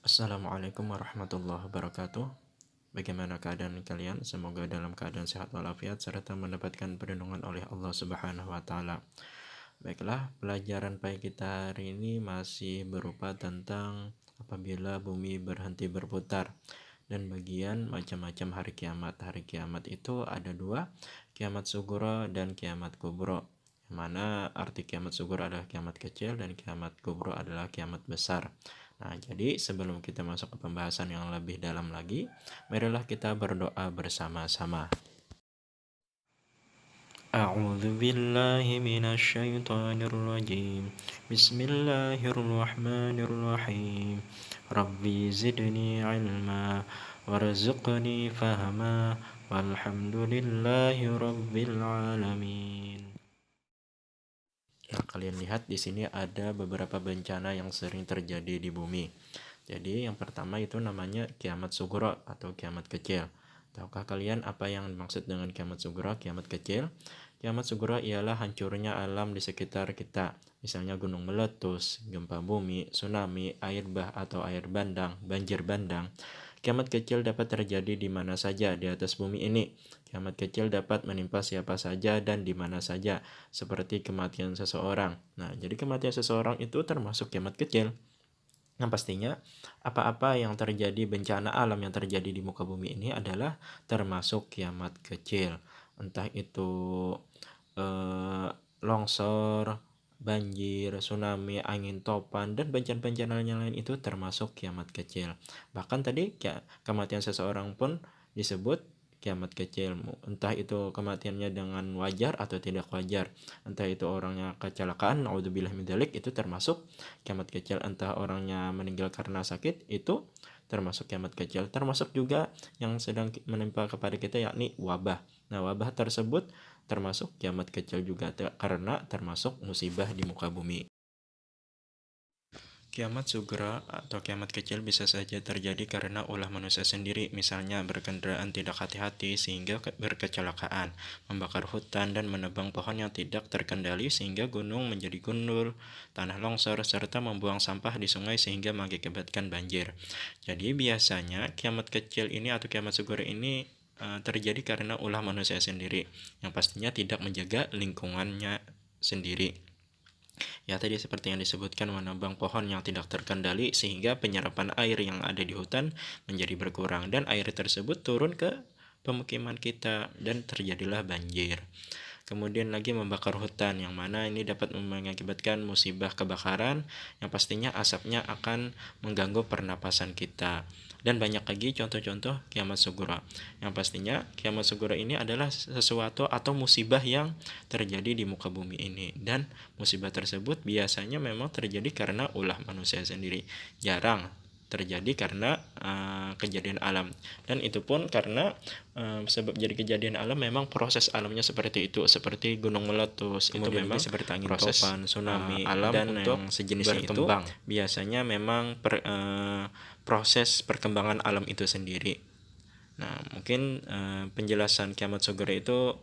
Assalamualaikum warahmatullahi wabarakatuh. Bagaimana keadaan kalian? Semoga dalam keadaan sehat walafiat serta mendapatkan perlindungan oleh Allah Subhanahu wa taala. Baiklah, pelajaran pagi kita hari ini masih berupa tentang apabila bumi berhenti berputar dan bagian macam-macam hari kiamat. Hari kiamat itu ada dua, kiamat sugro dan kiamat kubro. Yang mana arti kiamat sugro adalah kiamat kecil dan kiamat kubro adalah kiamat besar. Nah, jadi sebelum kita masuk ke pembahasan yang lebih dalam lagi, marilah kita berdoa bersama-sama. A'udzu billahi minasyaitonir rajim. Bismillahirrahmanirrahim. Rabbi zidni ilma warzuqni fahma walhamdulillahi rabbil alamin. Yang kalian lihat di sini ada beberapa bencana yang sering terjadi di bumi. Jadi yang pertama itu namanya kiamat sugro atau kiamat kecil. Tahukah kalian apa yang dimaksud dengan kiamat sugro, kiamat kecil? Kiamat sugro ialah hancurnya alam di sekitar kita. Misalnya gunung meletus, gempa bumi, tsunami, air bah atau air bandang, banjir bandang. Kiamat kecil dapat terjadi di mana saja di atas bumi ini. Kiamat kecil dapat menimpa siapa saja dan di mana saja, seperti kematian seseorang. Nah, jadi kematian seseorang itu termasuk kiamat kecil. Yang pastinya, apa-apa yang terjadi, bencana alam yang terjadi di muka bumi ini adalah termasuk kiamat kecil. Entah itu longsor, banjir, tsunami, angin topan, dan bencana-bencana yang lain itu termasuk kiamat kecil. Bahkan tadi kematian seseorang pun disebut kiamat kecil. Entah itu kematiannya dengan wajar atau tidak wajar. Entah itu orangnya kecelakaan, naudzubillah min dzalik, itu termasuk kiamat kecil. Entah orangnya meninggal karena sakit, itu termasuk kiamat kecil. Termasuk juga yang sedang menimpa kepada kita, yakni wabah. Nah, wabah tersebut termasuk kiamat kecil juga karena termasuk musibah di muka bumi. Kiamat sugro atau kiamat kecil bisa saja terjadi karena ulah manusia sendiri, misalnya berkendaraan tidak hati-hati sehingga berkecelakaan, membakar hutan dan menebang pohon yang tidak terkendali sehingga gunung menjadi gundul, tanah longsor, serta membuang sampah di sungai sehingga mengakibatkan banjir. Jadi biasanya kiamat kecil ini atau kiamat sugro ini terjadi karena ulah manusia sendiri, yang pastinya tidak menjaga lingkungannya sendiri. Ya, tadi seperti yang disebutkan, menebang pohon yang tidak terkendali sehingga penyerapan air yang ada di hutan menjadi berkurang dan air tersebut turun ke pemukiman kita dan terjadilah banjir. Kemudian lagi membakar hutan, yang mana ini dapat mengakibatkan musibah kebakaran yang pastinya asapnya akan mengganggu pernapasan kita. Dan banyak lagi contoh-contoh kiamat sugro. Yang pastinya kiamat sugro ini adalah sesuatu atau musibah yang terjadi di muka bumi ini. Dan musibah tersebut biasanya memang terjadi karena ulah manusia sendiri. Jarang terjadi karena kejadian alam, dan itu pun karena sebab jadi kejadian alam memang proses alamnya seperti itu, seperti gunung meletus. Kemudian itu memang seperti angin topan, tsunami, alam dan untuk yang sejenisnya berkembang. Itu biasanya memang proses perkembangan alam itu sendiri. Nah, mungkin penjelasan kiamat sugro itu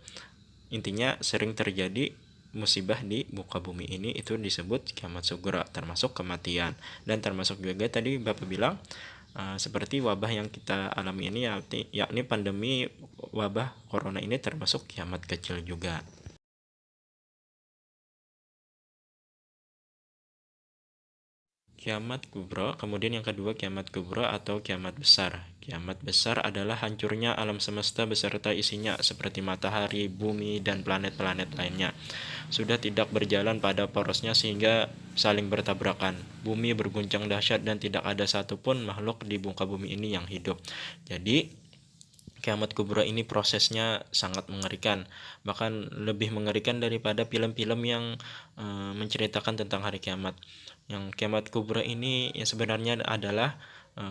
intinya sering terjadi musibah di muka bumi ini itu disebut kiamat sugro, termasuk kematian, dan termasuk juga tadi Bapak bilang seperti wabah yang kita alami ini, yakni pandemi wabah corona ini termasuk kiamat kecil juga. Kiamat kubro, kemudian yang kedua kiamat kubro atau kiamat besar. Kiamat besar adalah hancurnya alam semesta beserta isinya seperti matahari, bumi, dan planet-planet lainnya. Sudah tidak berjalan pada porosnya sehingga saling bertabrakan. Bumi berguncang dahsyat dan tidak ada satupun makhluk di muka bumi ini yang hidup. Jadi kiamat kubro ini prosesnya sangat mengerikan, bahkan lebih mengerikan daripada film-film yang menceritakan tentang hari kiamat. Yang kiamat kubro ini yang sebenarnya adalah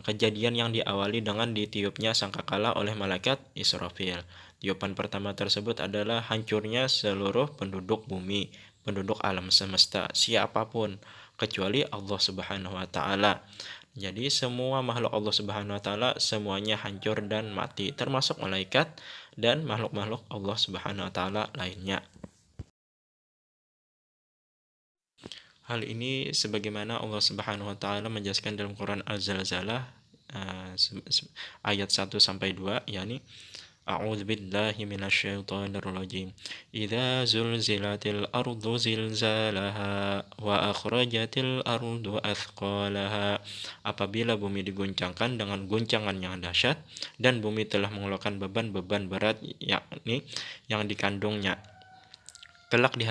kejadian yang diawali dengan ditiupnya sangkakala oleh malaikat Israfil. Tiupan pertama tersebut adalah hancurnya seluruh penduduk bumi, penduduk alam semesta, siapapun kecuali Allah Subhanahu wa taala. Jadi semua makhluk Allah Subhanahu wa taala semuanya hancur dan mati, termasuk malaikat dan makhluk-makhluk Allah Subhanahu wa taala lainnya. Hal ini sebagaimana Allah Subhanahu wa taala menjelaskan dalam Quran Az-Zalzalah ayat 1 sampai 2, yakni A'udzu billahi minasyaitonir rajim. Idza zulzilatil ardu zilzalaha wa akhrajatil ardu athqalaha. Apabila bumi diguncangkan dengan guncangan yang dahsyat dan bumi telah mengeluarkan beban-beban berat, yakni yang dikandungnya. Kelak di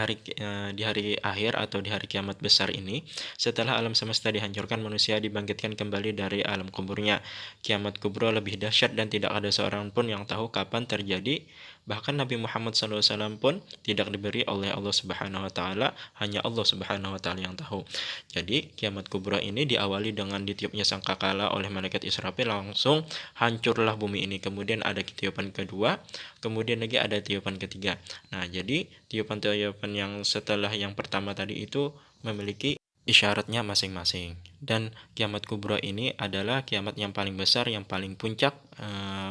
hari akhir atau di hari kiamat besar ini, setelah alam semesta dihancurkan, manusia dibangkitkan kembali dari alam kuburnya. Kiamat kubra lebih dahsyat dan tidak ada seorang pun yang tahu kapan terjadi. Bahkan Nabi Muhammad SAW pun tidak diberi oleh Allah Subhanahu wa taala, hanya Allah Subhanahu wa taala yang tahu. Jadi, kiamat kubra ini diawali dengan ditiupnya sangkakala oleh malaikat Israfil, langsung hancurlah bumi ini. Kemudian ada tiupan kedua, kemudian lagi ada tiupan ketiga. Nah, jadi tiupan-tiupan yang setelah yang pertama tadi itu memiliki isyaratnya masing-masing. Dan kiamat kubra ini adalah kiamat yang paling besar, yang paling puncak,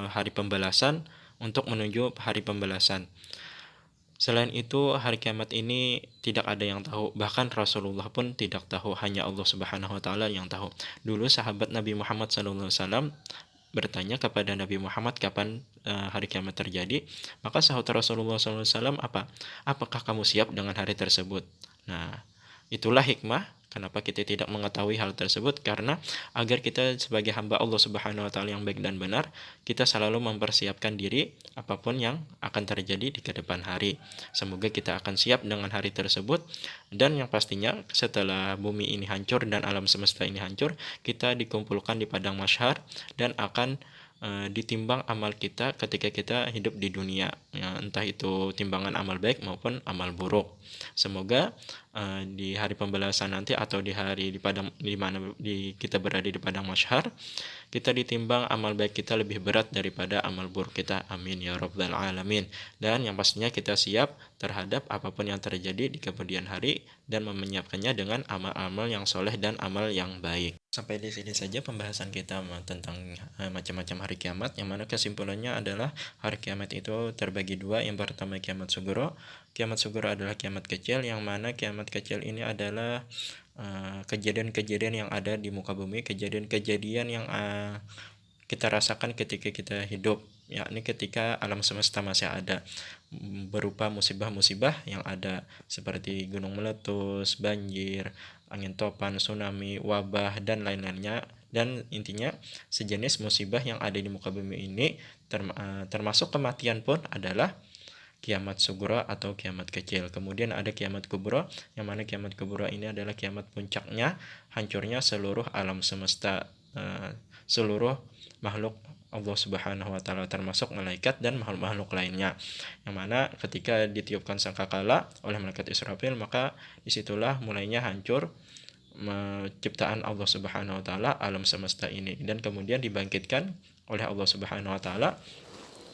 hari pembalasan untuk menuju hari pembalasan. Selain itu, hari kiamat ini tidak ada yang tahu, bahkan Rasulullah pun tidak tahu, hanya Allah Subhanahu wa taala yang tahu. Dulu sahabat Nabi Muhammad SAW bertanya kepada Nabi Muhammad kapan hari kiamat terjadi, maka sahut Rasulullah SAW, apakah kamu siap dengan hari tersebut? Nah, itulah hikmah kenapa kita tidak mengetahui hal tersebut, karena agar kita sebagai hamba Allah Subhanahu wa taala yang baik dan benar, kita selalu mempersiapkan diri apapun yang akan terjadi di kedepan hari. Semoga kita akan siap dengan hari tersebut, dan yang pastinya setelah bumi ini hancur dan alam semesta ini hancur, kita dikumpulkan di padang mahsyar dan akan ditimbang amal kita ketika kita hidup di dunia, ya, entah itu timbangan amal baik maupun amal buruk. Semoga di hari pembalasan nanti atau di hari di mana kita berada di padang mahsyar, kita ditimbang amal baik kita lebih berat daripada amal buruk kita. Amin ya rabbal alamin. Dan yang pastinya kita siap terhadap apapun yang terjadi di kemudian hari dan menyiapkannya dengan amal-amal yang soleh dan amal yang baik. Sampai di sini saja pembahasan kita tentang macam-macam hari kiamat, yang mana kesimpulannya adalah hari kiamat itu terbagi dua. Yang pertama kiamat sugro. Kiamat sugro adalah kiamat kecil, yang mana kiamat kecil ini adalah kejadian-kejadian yang ada di muka bumi, kejadian-kejadian yang kita rasakan ketika kita hidup, yakni ketika alam semesta masih ada, berupa musibah-musibah yang ada seperti gunung meletus, banjir, angin topan, tsunami, wabah, dan lain-lainnya. Dan intinya sejenis musibah yang ada di muka bumi ini, termasuk kematian pun, adalah kiamat sugro atau kiamat kecil. Kemudian ada kiamat kubro, yang mana kiamat kubro ini adalah kiamat puncaknya hancurnya seluruh alam semesta, seluruh makhluk Allah Subhanahu wa taala, termasuk malaikat dan makhluk-makhluk lainnya. Yang mana ketika ditiupkan sangkakala oleh malaikat Israfil, maka disitulah mulainya hancur ciptaan Allah Subhanahu wa taala, alam semesta ini, dan kemudian dibangkitkan oleh Allah Subhanahu wa taala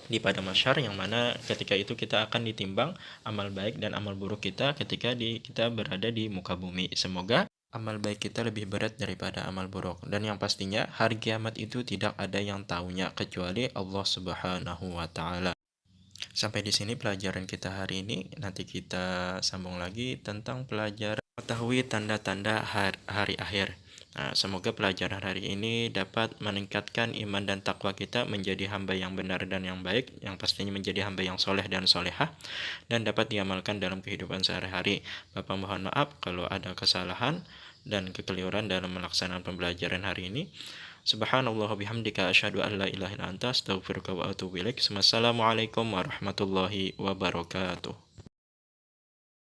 di padang mahsyar, yang mana ketika itu kita akan ditimbang amal baik dan amal buruk kita ketika kita berada di muka bumi. Semoga amal baik kita lebih berat daripada amal buruk. Dan yang pastinya hari kiamat itu tidak ada yang tahunya kecuali Allah Subhanahu wa taala. Sampai di sini pelajaran kita hari ini. Nanti kita sambung lagi tentang pelajaran mengetahui tanda-tanda hari akhir. Nah, semoga pelajaran hari ini dapat meningkatkan iman dan takwa kita menjadi hamba yang benar dan yang baik, yang pastinya menjadi hamba yang soleh dan solehah, dan dapat diamalkan dalam kehidupan sehari-hari. Bapak mohon maaf kalau ada kesalahan dan kekeliruan dalam melaksanakan pembelajaran hari ini. Subhanallah bihamdika asyhadu an la ilaha illa anta astaghfiruka wa atubu ilaik. Wassalamualaikum warahmatullahi wabarakatuh.